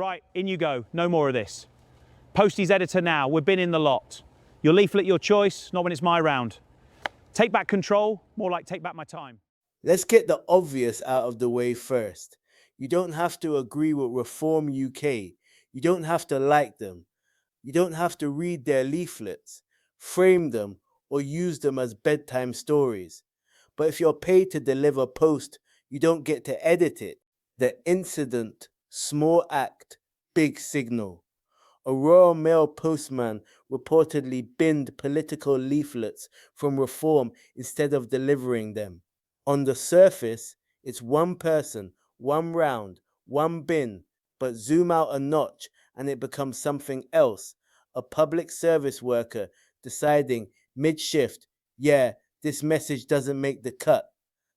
Right, in you go. No more of this. Postie's editor now. We've been in the lot. Your leaflet, your choice, not when it's my round. Take back control, more like take back my time. Let's get the obvious out of the way first. You don't have to agree with Reform UK. You don't have to like them. You don't have to read their leaflets, frame them, or use them as bedtime stories. But if you're paid to deliver post, you don't get to edit it. The incident, small act, big signal. A Royal Mail postman reportedly binned political leaflets from Reform instead of delivering them. On the surface, it's one person, one round, one bin, but zoom out a notch and it becomes something else. A public service worker deciding mid-shift, yeah, this message doesn't make the cut.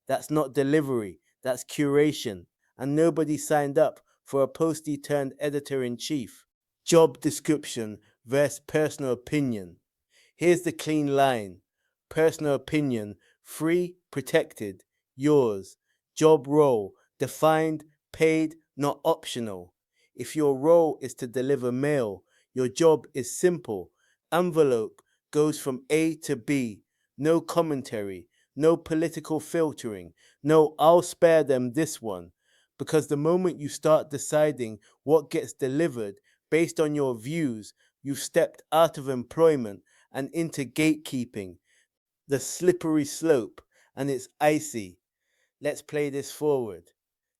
That's not delivery, that's curation. And nobody signed up for a postie turned editor-in-chief. Job description versus personal opinion. Here's the clean line. Personal opinion, free, protected, yours. Job role, defined, paid, not optional. If your role is to deliver mail, your job is simple. Envelope goes from A to B. No commentary, no political filtering, no I'll spare them this one. Because the moment you start deciding what gets delivered based on your views, you've stepped out of employment and into gatekeeping. The slippery slope, and it's icy. Let's play this forward.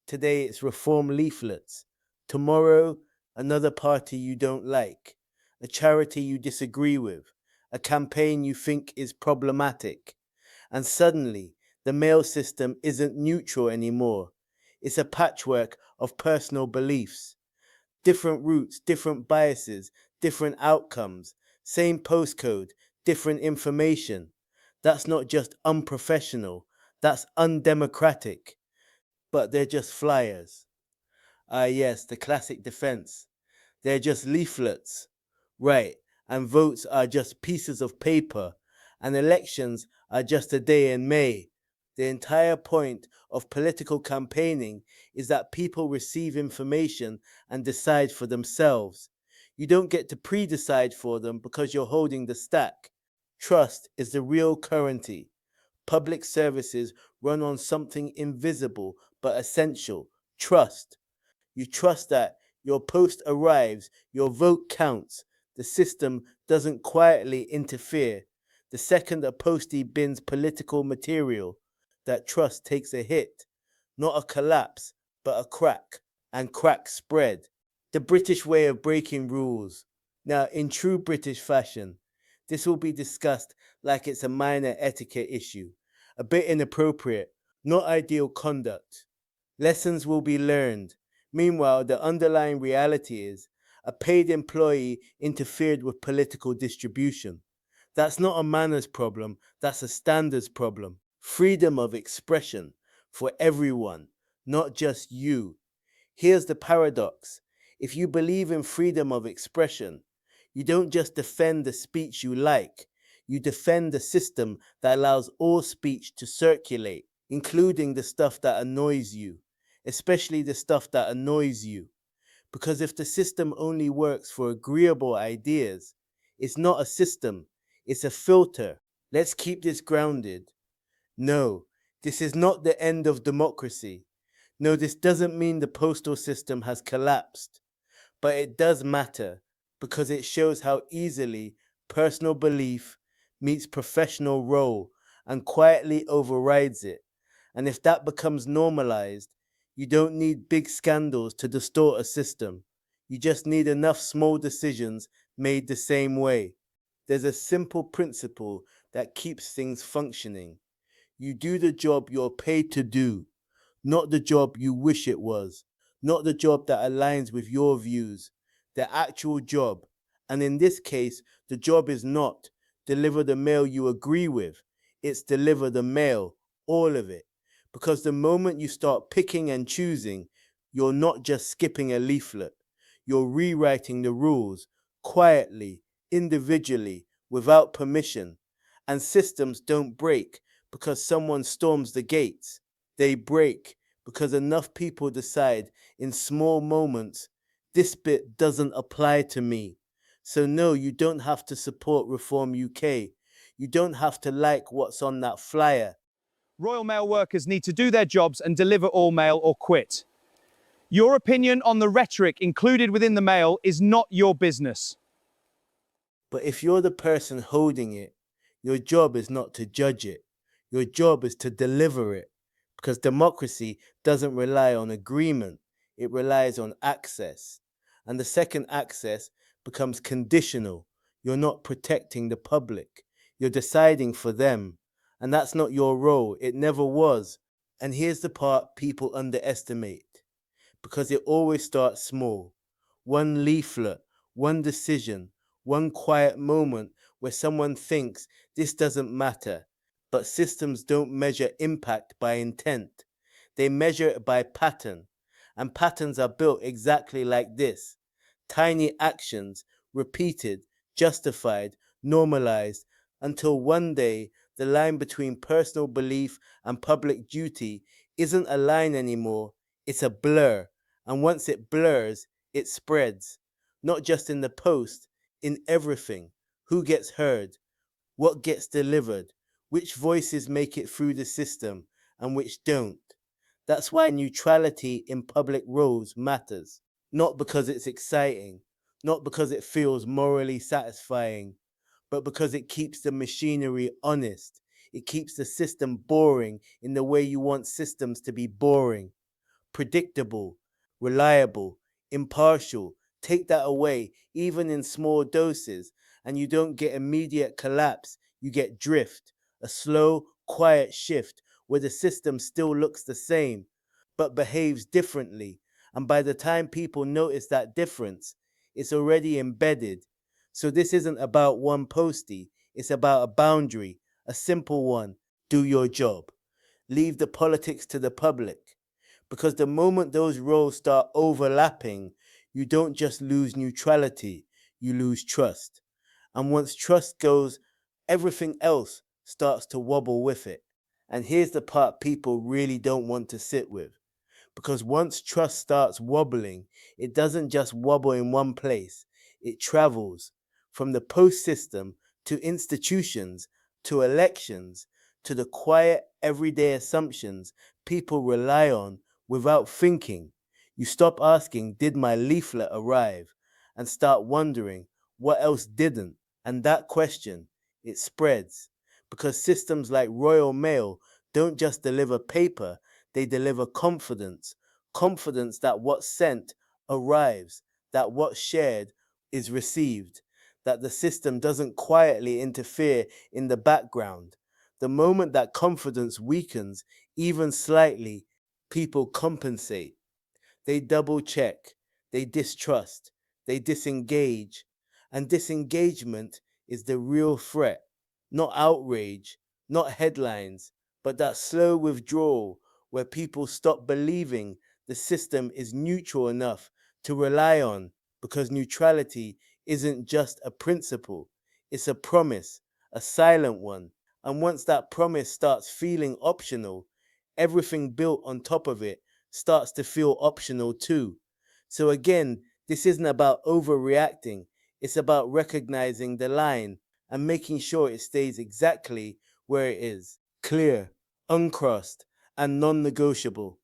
Today it's Reform leaflets. Tomorrow, another party you don't like, a charity you disagree with, a campaign you think is problematic. And suddenly, the mail system isn't neutral anymore. It's a patchwork of personal beliefs. Different routes, different biases, different outcomes, same postcode, different information. That's not just unprofessional, that's undemocratic. But they're just flyers. Ah, yes, the classic defense. They're just leaflets. Right, and votes are just pieces of paper, and elections are just a day in May. The entire point of political campaigning is that people receive information and decide for themselves. You don't get to pre-decide for them because you're holding the stack. Trust is the real currency. Public services run on something invisible but essential. Trust. You trust that your post arrives, your vote counts, the system doesn't quietly interfere. The second a postie bins political material, that trust takes a hit. Not a collapse, but a crack, and cracks spread. The British way of breaking rules. Now, in true British fashion, this will be discussed like it's a minor etiquette issue, a bit inappropriate, not ideal conduct. Lessons will be learned. Meanwhile, the underlying reality is a paid employee interfered with political distribution. That's not a manners problem, that's a standards problem. Freedom of expression for everyone, not just you. Here's the paradox. If you believe in freedom of expression, you don't just defend the speech you like, you defend the system that allows all speech to circulate, including the stuff that annoys you, especially the stuff that annoys you. Because if the system only works for agreeable ideas, it's not a system, it's a filter. Let's keep this grounded. No, this is not the end of democracy. No, this doesn't mean the postal system has collapsed. But it does matter because it shows how easily personal belief meets professional role and quietly overrides it. And if that becomes normalized, you don't need big scandals to distort a system. You just need enough small decisions made the same way. There's a simple principle that keeps things functioning. You do the job you're paid to do, not the job you wish it was, not the job that aligns with your views, the actual job. And in this case, the job is not deliver the mail you agree with, it's deliver the mail, all of it. Because the moment you start picking and choosing, you're not just skipping a leaflet, you're rewriting the rules quietly, individually, without permission. And systems don't break because someone storms the gates. They break because enough people decide in small moments This bit doesn't apply to me. So no, you don't have to support Reform UK. You don't have to like what's on that flyer. Royal Mail workers need to do their jobs and deliver all mail or quit. Your opinion on the rhetoric included within the mail is not your business. But if you're the person holding it, your job is not to judge it. Your job is to deliver it. Because democracy doesn't rely on agreement, it relies on access. And the second access becomes conditional. You're not protecting the public, you're deciding for them. And that's not your role, it never was. And here's the part people underestimate, because it always starts small. One leaflet, one decision, one quiet moment where someone thinks this doesn't matter. But systems don't measure impact by intent, they measure it by pattern. And patterns are built exactly like this: tiny actions, repeated, justified, normalized, until one day the line between personal belief and public duty isn't a line anymore, it's a blur. And once it blurs, it spreads. Not just in the post, in everything. Who gets heard? What gets delivered? Which voices make it through the system and which don't? That's why neutrality in public roles matters. Not because it's exciting, not because it feels morally satisfying, but because it keeps the machinery honest. It keeps the system boring in the way you want systems to be boring. Predictable, reliable, impartial. Take that away, even in small doses, and you don't get immediate collapse. You get drift, a slow, quiet shift where the system still looks the same, but behaves differently. And by the time people notice that difference, it's already embedded. So this isn't about one postie, it's about a boundary, a simple one. Do your job. Leave the politics to the public. Because the moment those roles start overlapping, you don't just lose neutrality, you lose trust. And once trust goes, everything else starts to wobble with it. And here's the part people really don't want to sit with. Because once trust starts wobbling, it doesn't just wobble in one place, it travels from the post system to institutions, to elections, to the quiet everyday assumptions people rely on without thinking. You stop asking, did my leaflet arrive? And start wondering, what else didn't? And that question, it spreads. Because systems like Royal Mail don't just deliver paper, they deliver confidence. Confidence that what's sent arrives, that what's shared is received, that the system doesn't quietly interfere in the background. The moment that confidence weakens, even slightly, people compensate. They double check, they distrust, they disengage. And disengagement is the real threat. Not outrage, not headlines, but that slow withdrawal where people stop believing the system is neutral enough to rely on, because neutrality isn't just a principle, it's a promise, a silent one. And once that promise starts feeling optional, everything built on top of it starts to feel optional too. So again, this isn't about overreacting, it's about recognizing the line and making sure it stays exactly where it is, clear, uncrossed, and non negotiable.